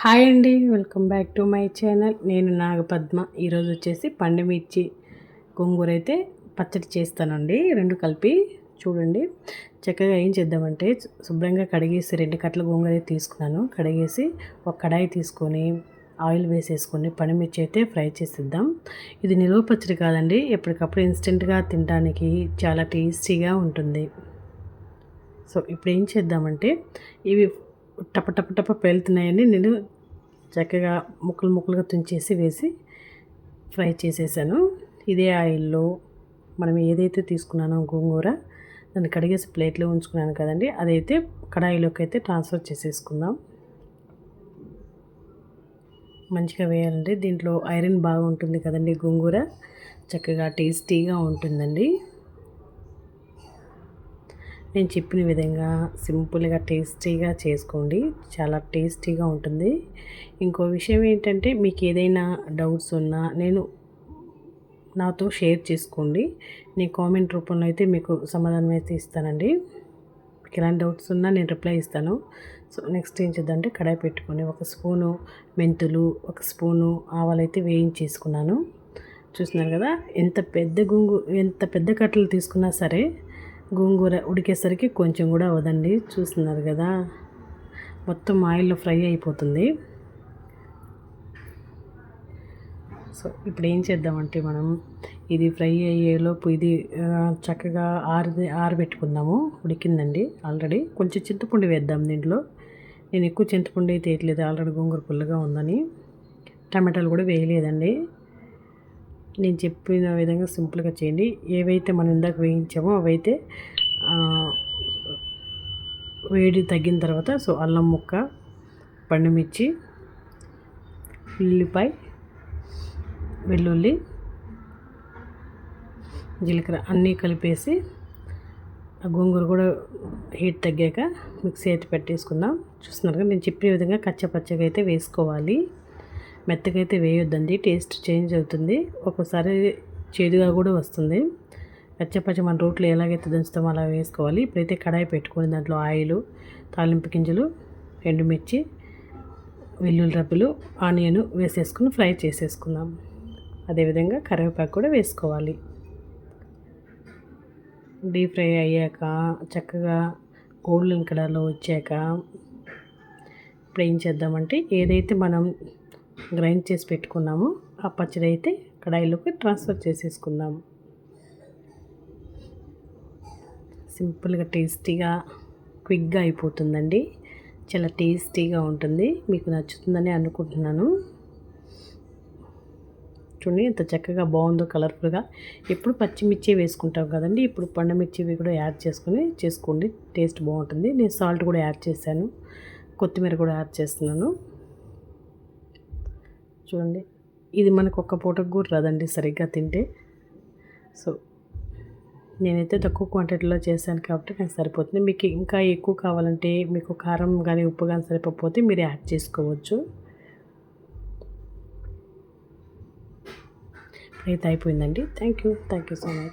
Hi అండి, welcome back to my channel. నేను నాగపద్మ. ఈరోజు వచ్చేసి పండుమిర్చి గోంగూర అయితే పచ్చడి చేస్తానండి, రెండు కలిపి. చూడండి, చక్కగా ఏం చేద్దామంటే శుభ్రంగా కడిగేసి 2 కట్టల గోంగూర అయితే తీసుకున్నాను. కడిగేసి ఒక కడాయి తీసుకొని ఆయిల్ వేసేసుకొని పండుమిర్చి అయితే ఫ్రై చేసిద్దాం. ఇది నిల్వ పచ్చడి కాదండి, ఎప్పటికప్పుడు ఇన్స్టెంట్గా తినడానికి చాలా టేస్టీగా ఉంటుంది. సో ఇప్పుడు ఏం చేద్దామంటే ఇవి టప టప టప పేలుతున్నాయని నేను చక్కగా ముక్కలు ముక్కలుగా తుంచేసి వేసి ఫ్రై చేసేసాను. ఇదే ఆయిల్లో మనం ఏదైతే తీసుకున్నానో గోంగూర దాన్ని కడిగేసి ప్లేట్లో ఉంచుకున్నాను కదండి, అదైతే కడాయిలోకి అయితే ట్రాన్స్ఫర్ చేసేసుకుందాం. మంచిగా వేయాలండి, దీంట్లో ఐరన్ బాగా ఉంటుంది కదండి. గోంగూర చక్కగా టేస్టీగా ఉంటుందండి. నేను చెప్పిన విధంగా సింపుల్గా టేస్టీగా చేసుకోండి, చాలా టేస్టీగా ఉంటుంది. ఇంకో విషయం ఏంటంటే మీకు ఏదైనా డౌట్స్ ఉన్నా నాతో షేర్ చేసుకోండి. నేను కామెంట్ రూపంలో అయితే మీకు సమాధానం అయితే ఇస్తానండి. మీకు ఎలాంటి డౌట్స్ ఉన్నా నేను రిప్లై ఇస్తాను. సో నెక్స్ట్ ఏం చేద్దామంటే కడాయి పెట్టుకొని 1 స్పూను మెంతులు, 1 స్పూను ఆవాలు అయితే వేయించేసుకున్నాను. చూస్తున్నారు కదా, ఎంత పెద్ద కట్టలు తీసుకున్నా సరే గోంగూర ఉడికేసరికి కొంచెం కూడా అవ్వదండి. చూస్తున్నారు కదా, మొత్తం ఆయిల్లో ఫ్రై అయిపోతుంది. సో ఇప్పుడు ఏం చేద్దామంటే మనం ఇది ఫ్రై అయ్యేలోపు ఇది చక్కగా ఆరబెట్టుకుందాము. ఉడికిందండి ఆల్రెడీ. కొంచెం చింతపండు వేద్దాం దీంట్లో. నేను ఎక్కువ చింతపండు అయితే వేయట్లేదు, ఆల్రెడీ గోంగూర పుల్లగా ఉందని. టమాటాలు కూడా వేయలేదండి. నేను చెప్పిన విధంగా సింపుల్గా చేయండి. ఏవైతే మనం ఇందాక వేయించామో అవైతే వేడి తగ్గిన తర్వాత సో అల్లం ముక్క, పండుమిర్చి, ఉల్లిపాయ, వెల్లుల్లి, జీలకర్ర అన్నీ కలిపేసి ఆ గోంగూర కూడా హీట్ తగ్గాక మిక్సీ అయితే పెట్టేసుకుందాం. చూస్తున్నారు కదా, నేను చెప్పిన విధంగా కచ్చపచ్చగా అయితే వేసుకోవాలి. మెత్తగా అయితే వేయొద్దండి, టేస్ట్ చేంజ్ అవుతుంది. ఒక్కోసారి చేదుగా కూడా వస్తుంది. కచ్చపచ్చ మన రోట్లో ఎలాగైతే దంచుతామో అలా వేసుకోవాలి. ఇప్పుడైతే కడాయి పెట్టుకొని దాంట్లో ఆయిల్, తాలింపు గింజలు, ఎండుమిర్చి, వెల్లుల్లి రబ్బలు, ఆనియన్ వేసేసుకుని ఫ్రై చేసేసుకుందాం. అదేవిధంగా కరివేపాకు కూడా వేసుకోవాలి. డీప్ ఫ్రై అయ్యాక చక్కగా గోల్డెన్ కలర్లో వచ్చాక ఇప్పుడు ఏం చేద్దామంటే ఏదైతే మనం గ్రైండ్ చేసి పెట్టుకున్నామో ఆ పచ్చడి అయితే కడాయిలోకి ట్రాన్స్ఫర్ చేసేసుకుందాం. సింపుల్గా టేస్టీగా క్విక్గా అయిపోతుందండి, చాలా టేస్టీగా ఉంటుంది. మీకు నచ్చుతుందని అనుకుంటున్నాను. చూడండి ఎంత చక్కగా బాగుందో, కలర్ఫుల్గా. ఎప్పుడు పచ్చిమిర్చి వేసుకుంటాం కదండి, ఇప్పుడు పండుమిర్చివి కూడా యాడ్ చేసుకోండి, టేస్ట్ బాగుంటుంది. నేను సాల్ట్ కూడా యాడ్ చేశాను, కొత్తిమీర కూడా యాడ్ చేస్తున్నాను. చూడండి, ఇది మనకు ఒక్క పూటకు కూడా రాదండి సరిగ్గా తింటే. సో నేనైతే తక్కువ క్వాంటిటీలో చేశాను కాబట్టి నాకు సరిపోతుంది. మీకు ఇంకా ఎక్కువ కావాలంటే మీకు కారం కానీ ఉప్పు కానీ సరిపోతే మీరు యాడ్ చేసుకోవచ్చు. అయితే అయిపోయిందండి. Thank you so much.